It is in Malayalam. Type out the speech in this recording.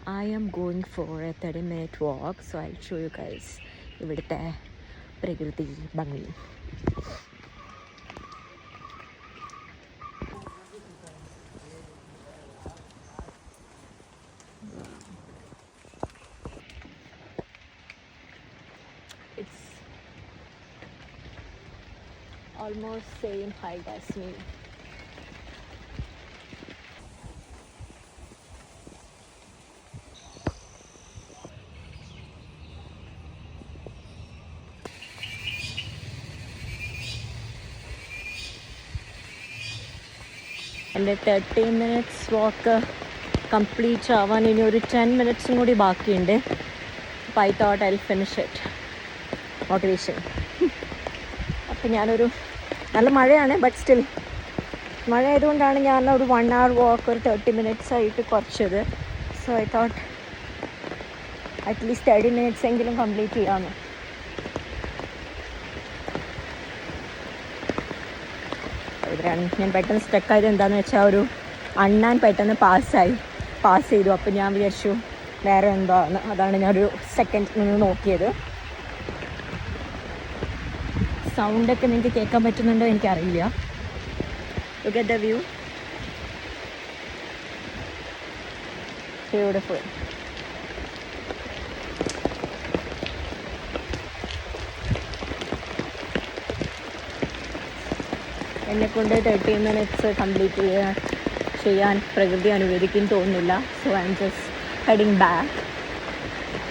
I am going for a 30-minute walk, so I'll show you guys ഇവിടുത്തെ പ്രകൃതി ഭംഗി. It's almost same height as me. എൻ്റെ 30 minutes walk കംപ്ലീറ്റ് ആവാൻ ഇനി ഒരു 10 minutes കൂടി ബാക്കിയുണ്ട്. അപ്പോൾ I thought I will finish it. Motivation. അപ്പം ഞാനൊരു നല്ല മഴയാണ്, ബട്ട് സ്റ്റിൽ മഴ ആയതുകൊണ്ടാണ് ഞാൻ ഒരു 1 hour walk ഒരു 30 minutes ആയിട്ട് കുറച്ചത്. So I thought at least 30 minutes എങ്കിലും കംപ്ലീറ്റ് ചെയ്യാമെന്ന്. ഞാൻ പെട്ടെന്ന് സ്റ്റക്കായത് എന്താണെന്ന് വെച്ചാൽ ഒരു അണ്ണാൻ പെട്ടെന്ന് പാസ് ചെയ്തു. അപ്പോൾ ഞാൻ വിചാരിച്ചു വേറെ എന്താന്ന്. അതാണ് ഞാനൊരു സെക്കൻഡ് നിന്ന് നോക്കിയത്. സൗണ്ടൊക്കെ നിങ്ങൾക്ക് കേൾക്കാൻ പറ്റുന്നുണ്ടോ എനിക്കറിയില്ല. Look at the view. Beautiful. എന്നെക്കൊണ്ട് 30 minutes കംപ്ലീറ്റ് ചെയ്യാൻ പ്രകൃതി അനുവദിക്കും തോന്നുന്നില്ല. So I am just heading back.